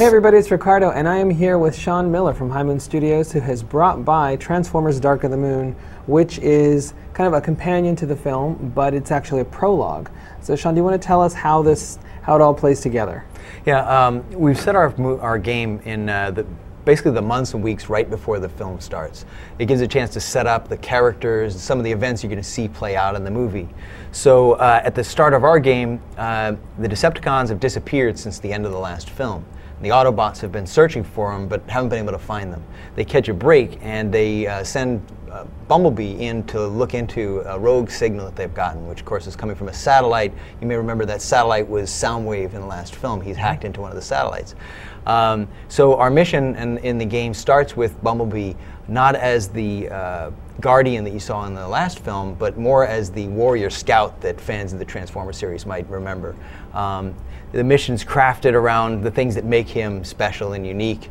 Hey everybody, it's Ricardo, and I am here with Sean Miller from High Moon Studios, who has brought by Transformers Dark of the Moon, which is kind of a companion to the film, but it's actually a prologue. So Sean, do you want to tell us how it all plays together? Yeah, we've set our game in basically the months and weeks right before the film starts. It gives a chance to set up the characters, some of the events you're going to see play out in the movie. So at the start of our game, the Decepticons have disappeared since the end of the last film. The Autobots have been searching for them, but haven't been able to find them. They catch a break, and they send Bumblebee in to look into a rogue signal that they've gotten, which of course is coming from a satellite. You may remember that satellite was Soundwave in the last film. He's hacked into one of the satellites. So our mission in the game starts with Bumblebee not as the Guardian that you saw in the last film, but more as the warrior scout that fans of the Transformers series might remember. The mission's crafted around the things that make him special and unique,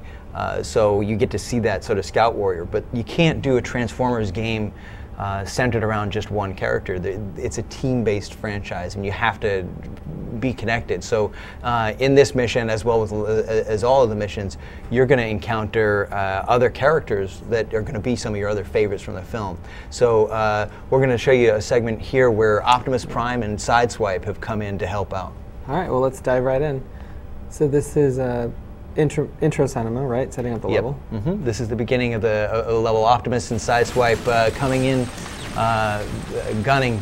so you get to see that sort of scout warrior. But you can't do a Transformers game centered around just one character. It's a team-based franchise, and you have to be connected. So in this mission, as well as all of the missions, you're going to encounter other characters that are going to be some of your other favorites from the film. So we're going to show you a segment here where Optimus Prime and Sideswipe have come in to help out. All right, well, let's dive right in. So this is intro cinema, right? Setting up the level. Mm-hmm. This is the beginning of the level. Optimus and Sideswipe coming in, gunning,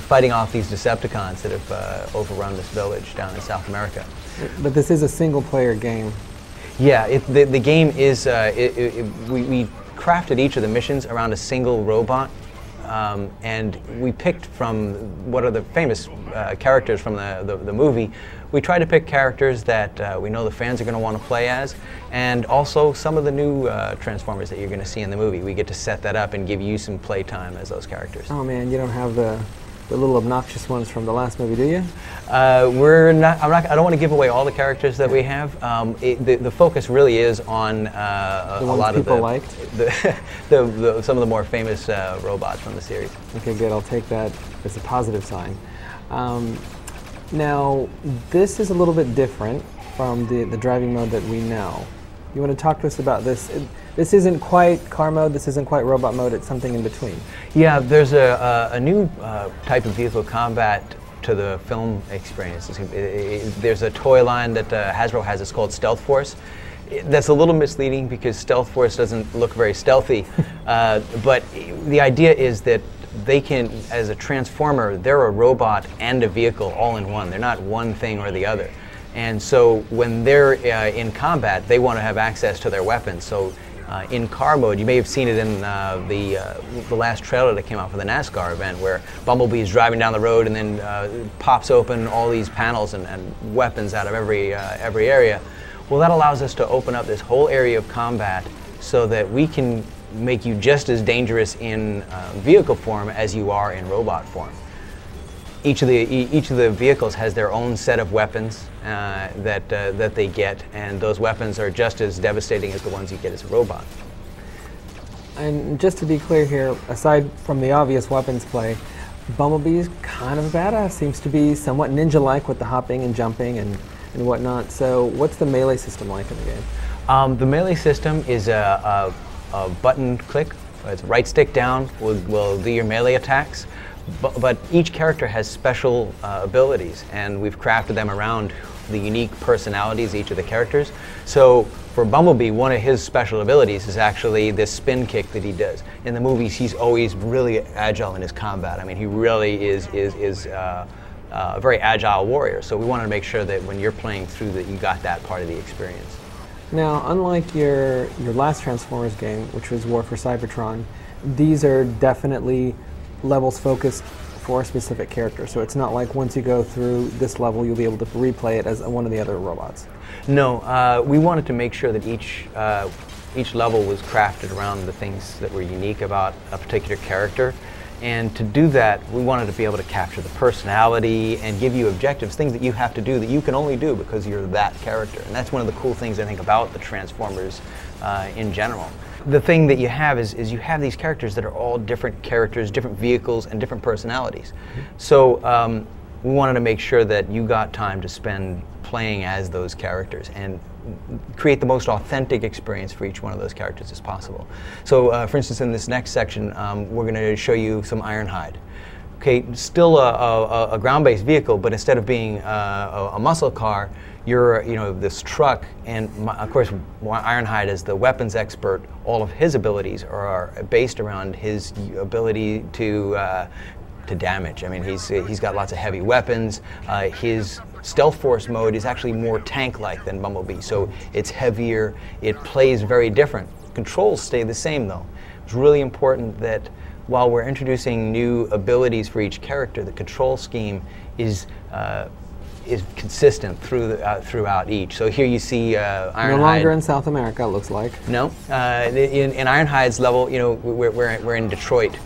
fighting off these Decepticons that have overrun this village down in South America. But this is a single-player game. Yeah, the game is. We crafted each of the missions around a single robot. And we picked from what are the famous characters from the movie. We tried to pick characters that we know the fans are going to want to play as, and also some of the new Transformers that you're going to see in the movie. We get to set that up and give you some play time as those characters. Oh man, you don't have the little obnoxious ones from the last movie, do you? We're not. I don't want to give away all the characters that we have. The focus really is on a lot of some of the more famous robots from the series. Okay, good. I'll take that as a positive sign. Now, this is a little bit different from the driving mode that we know. You want to talk to us about this? This isn't quite car mode, this isn't quite robot mode, it's something in between. Yeah, there's a new type of vehicle combat to the film experience. There's a toy line that Hasbro has, it's called Stealth Force. That's a little misleading because Stealth Force doesn't look very stealthy, but the idea is that they can, as a Transformer, they're a robot and a vehicle all in one. They're not one thing or the other. And so when they're in combat, they want to have access to their weapons. So in car mode, you may have seen it in the last trailer that came out for the NASCAR event, where Bumblebee is driving down the road and then pops open all these panels and weapons out of every area. Well, that allows us to open up this whole area of combat so that we can make you just as dangerous in vehicle form as you are in robot form. Each of the vehicles has their own set of weapons that they get, and those weapons are just as devastating as the ones you get as a robot. And just to be clear here, aside from the obvious weapons play, Bumblebee's kind of a badass. Seems to be somewhat ninja-like with the hopping and jumping and whatnot. So what's the melee system like in the game? The melee system is a button click. It's right stick down will do your melee attacks. But each character has special abilities, and we've crafted them around the unique personalities of each of the characters. So for Bumblebee, one of his special abilities is actually this spin kick that he does. In the movies, he's always really agile in his combat. I mean, he really is a very agile warrior. So we wanted to make sure that when you're playing through that, you got that part of the experience. Now, unlike your last Transformers game, which was War for Cybertron, these are definitely levels focused for a specific character. So it's not like once you go through this level, you'll be able to replay it as one of the other robots. No, we wanted to make sure that each level was crafted around the things that were unique about a particular character. And to do that, we wanted to be able to capture the personality and give you objectives, things that you have to do that you can only do because you're that character. And that's one of the cool things I think about the Transformers in general. The thing that you have is you have these characters that are all different characters, different vehicles, and different personalities. So we wanted to make sure that you got time to spend playing as those characters and create the most authentic experience for each one of those characters as possible. So, for instance, in this next section, we're going to show you some Ironhide. Okay, still a ground-based vehicle, but instead of being a muscle car, you're this truck, and of course Ironhide is the weapons expert. All of his abilities are based around his ability to damage. I mean, he's got lots of heavy weapons. His stealth force mode is actually more tank-like than Bumblebee, so it's heavier. It plays very different. Controls stay the same though. It's really important that while we're introducing new abilities for each character, the control scheme is consistent throughout each. So here you see Ironhide. No longer in South America, it looks like. No, in Ironhide's level, we're in Detroit.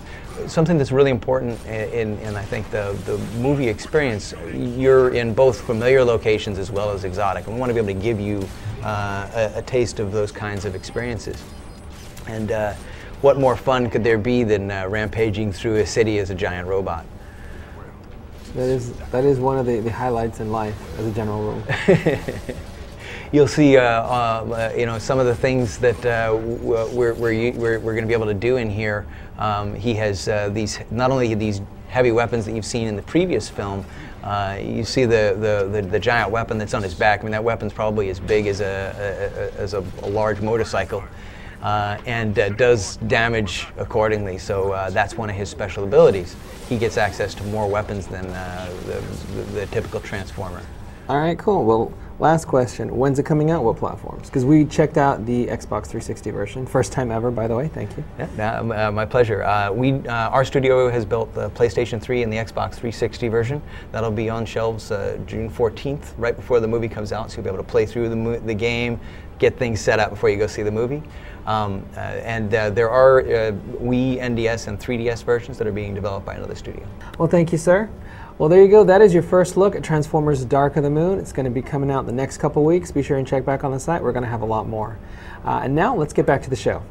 Something that's really important in I think the movie experience, you're in both familiar locations as well as exotic, and we want to be able to give you a taste of those kinds of experiences. And what more fun could there be than rampaging through a city as a giant robot? That is one of the highlights in life, as a general rule. You'll see, some of the things that we're going to be able to do in here. He has not only these heavy weapons that you've seen in the previous film. You see the giant weapon that's on his back. I mean, that weapon's probably as big as a large motorcycle. And does damage accordingly, so that's one of his special abilities. He gets access to more weapons than the typical Transformer. All right, cool. Well, last question. When's it coming out? What platforms? Because we checked out the Xbox 360 version. First time ever, by the way. Thank you. Yeah, my pleasure. Our studio has built the PlayStation 3 and the Xbox 360 version. That'll be on shelves June 14th, right before the movie comes out, so you'll be able to play through the game, get things set up before you go see the movie. There are Wii, NDS, and 3DS versions that are being developed by another studio. Well, thank you, sir. Well, there you go. That is your first look at Transformers Dark of the Moon. It's going to be coming out the next couple weeks. Be sure and check back on the site. We're going to have a lot more. And now, let's get back to the show.